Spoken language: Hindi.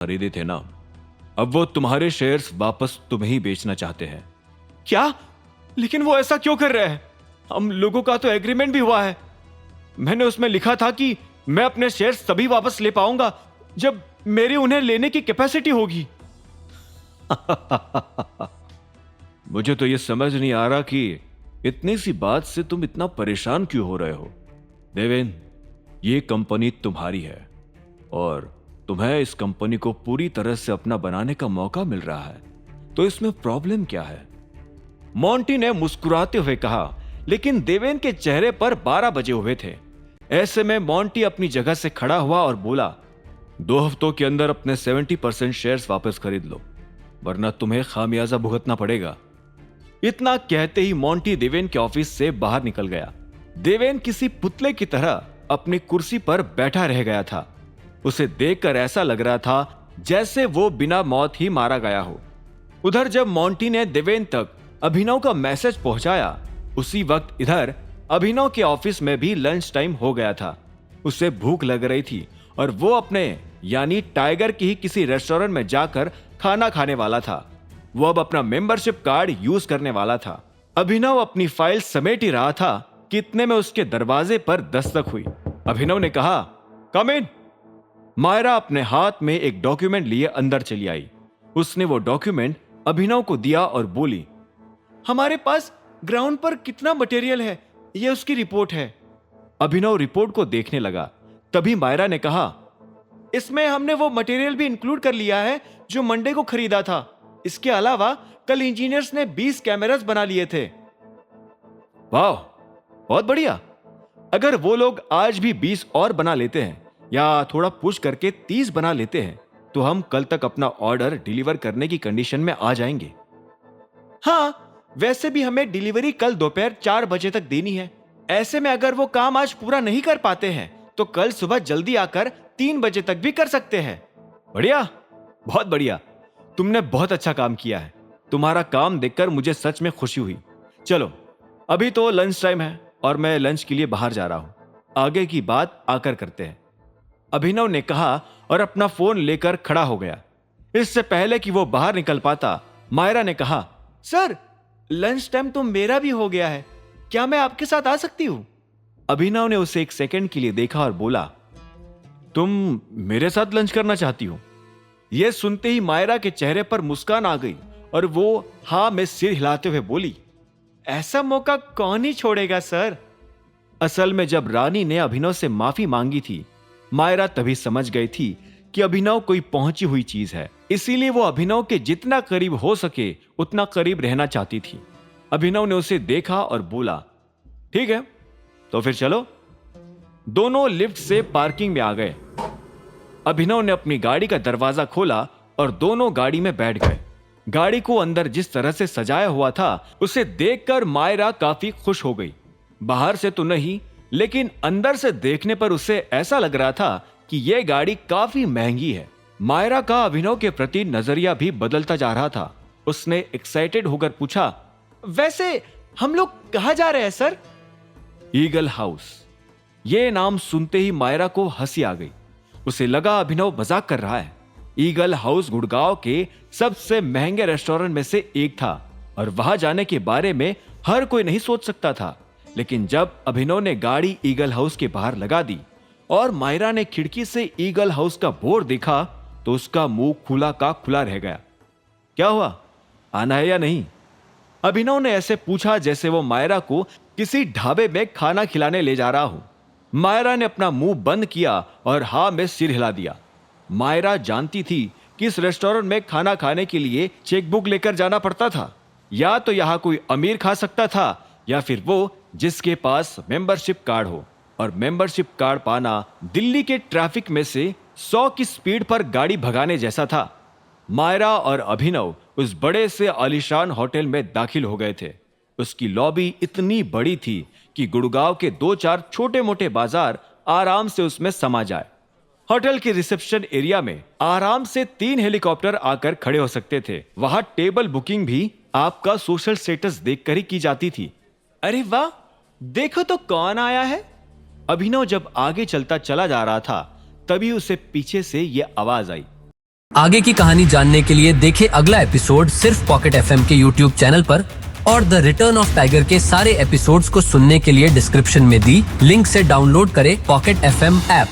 खरीदे थे ना, अब वो तुम्हारे शेयर्स वापस तुम्हें ही बेचना चाहते हैं। क्या? लेकिन वो ऐसा क्यों कर रहे हैं? हम लोगों का तो एग्रीमेंट भी हुआ है। मैंने उसमें लिखा था कि मैं अपने शेयर्स तभी वापस ले पाऊंगा जब मेरी उन्हें लेने की कैपेसिटी होगी। मुझे तो ये समझ नहीं आ रहा कि इतनी सी बात से तुम इतना परेशान क्यों हो रहे हो। देवेन, ये कंपनी तुम्हारी है और तुम्हें इस कंपनी को पूरी तरह से अपना बनाने का मौका मिल रहा है, तो इसमें प्रॉब्लम क्या है? मोंटी ने मुस्कुराते हुए कहा, लेकिन देवेन के चेहरे पर 12 बजे हुए थे। ऐसे में मोंटी अपनी जगह से खड़ा हुआ और बोला, 2 हफ्तों के अंदर अपने 70% शेयर्स वापस खरीद लो, वरना तुम्हें खामियाजा भुगतना पड़ेगा। इतना कहते ही मोंटी देवेन के ऑफिस से बाहर निकल गया। देवेन किसी पुतले की तरह अपनी कुर्सी पर बैठा रह गया था। उसे देखकर ऐसा लग रहा था जैसे वो बिना मौत ही मारा गया हो। उधर जब मोंटी ने देवेन तक अभिनव का मैसेज पहुंचाया, उसी वक्त इधर अभिनव के ऑफिस में भी लंच टाइम हो गया था। उसे भूख लग रही थी और वो अपने यानी टाइगर की ही किसी रेस्टोरेंट में जाकर खाना खाने वाला था। वो अब अपना मेंबरशिप कार्ड यूज करने वाला था। अभिनव अपनी फाइल समेट ही रहा था कि इतने में उसके दरवाजे पर दस्तक हुई। अभिनव ने कहा, कम इन। मायरा अपने हाथ में एक डॉक्यूमेंट लिए अंदर चली आई। उसने वो डॉक्यूमेंट अभिनव को दिया और बोली, हमारे पास ग्राउंड पर कितना मटेरियल है, ये उसकी रिपोर्ट है। अभिनव रिपोर्ट को देखने लगा। तभी मायरा ने कहा, इसमें हमने वो मटेरियल भी इंक्लूड कर लिया है जो मंडे को खरीदा था। इसके अलावा कल इंजीनियर्स ने 20 कैमरास बना लिए थे। वाह, बहुत बढ़िया। अगर वो लोग आज भी 20 और बना लेते हैं या थोड़ा पुश करके 30 बना लेते हैं तो हम कल तक अपना ऑर्डर डिलीवर करने की कंडीशन में आ जाएंगे। हाँ, वैसे भी हमें डिलीवरी कल दोपहर 4 बजे तक देनी है। ऐसे में अगर वो काम आज पूरा नहीं कर पाते हैं तो कल सुबह जल्दी आकर 3 बजे तक भी कर सकते हैं। बढ़िया, बहुत बढ़िया। तुमने बहुत अच्छा काम किया है। तुम्हारा काम देखकर मुझे सच में खुशी हुई। चलो, अभी तो लंच टाइम है और मैं लंच के लिए बाहर जा रहा हूं। आगे की बात आकर करते हैं, अभिनव ने कहा और अपना फोन लेकर खड़ा हो गया। इससे पहले कि वो बाहर निकल पाता, मायरा ने कहा, सर, लंच टाइम तो मेरा भी हो गया है, क्या मैं आपके साथ आ सकती हूं? अभिनव ने उसे एक सेकंड के लिए देखा और बोला, तुम मेरे साथ लंच करना चाहती हो? यह सुनते ही मायरा के चेहरे पर मुस्कान आ गई और वो हां में सिर हिलाते हुए बोली, ऐसा मौका कौन ही छोड़ेगा सर। असल में जब रानी ने अभिनव से माफी मांगी थी, मायरा तभी समझ गई थी कि अभिनव कोई पहुंची हुई चीज है। इसीलिए वो अभिनव के जितना करीब हो सके उतना करीब रहना चाहती थी। अभिनव ने उसे देखा और बोला, ठीक है, तो फिर चलो। दोनों लिफ्ट से पार्किंग में आ गए। अभिनव ने अपनी गाड़ी का दरवाजा खोला और दोनों गाड़ी में बैठ गए। गाड़ी को अंदर जिस तरह से सजाया हुआ था उसे देखकर मायरा काफी खुश हो गई। बाहर से तो नहीं, लेकिन अंदर से देखने पर उसे ऐसा लग रहा था कि यह गाड़ी काफी महंगी है। मायरा का अभिनव के प्रति नजरिया भी बदलता जा रहा था। उसने एक्साइटेड होकर पूछा, वैसे हम लोग कहां जा रहे हैं सर? Eagle house. यह नाम सुनते ही मायरा को हंसी आ गई। उसे लगा अभिनव मजाक कर रहा है। ईगल हाउस गुड़गांव के सबसे महंगे रेस्टोरेंट में से एक था और वहां जाने के बारे में हर कोई नहीं सोच सकता था। लेकिन जब अभिनव ने गाड़ी ईगल हाउस के बाहर लगा दी और मायरा ने खिड़की से ईगल हाउस का बोर्ड देखा तो उसका मुंह खुला का खुला रह गया। क्या हुआ, आना है या नहीं? अभिनव ने ऐसे पूछा जैसे वो मायरा को किसी ढाबे में खाना खिलाने ले जा रहा हो। मायरा ने अपना मुंह बंद किया और हाँ में सिर हिला दिया। मायरा जानती थी कि इस रेस्टोरेंट में खाना खाने के लिए चेकबुक लेकर जाना पड़ता था। या तो यहां कोई अमीर खा सकता था या फिर वो जिसके पास मेंबरशिप कार्ड हो, और मेंबरशिप कार्ड पाना दिल्ली के ट्रैफिक में से 100 की स्पीड पर गाड़ी भगाने जैसा था। मायरा और अभिनव उस बड़े से आलीशान होटल में दाखिल हो गए थे। उसकी लॉबी इतनी बड़ी थी कि गुड़गांव के 2-4 छोटे मोटे बाजार आराम से उसमें समा जाए। होटल के रिसेप्शन एरिया में आराम से 3 हेलीकॉप्टर आकर खड़े हो सकते थे। वहां टेबल बुकिंग भी आपका सोशल स्टेटस देखकर ही की जाती थी। अरे वाह, देखो तो कौन आया है। अभिनव जब आगे चलता चला जा रहा था तभी उसे पीछे से यह आवाज आई, आगे की कहानी जानने के लिए देखें अगला एपिसोड सिर्फ पॉकेट एफएम के यूट्यूब चैनल पर, और द रिटर्न ऑफ टाइगर के सारे एपिसोड्स को सुनने के लिए डिस्क्रिप्शन में दी लिंक से डाउनलोड करें पॉकेट एफएम ऐप।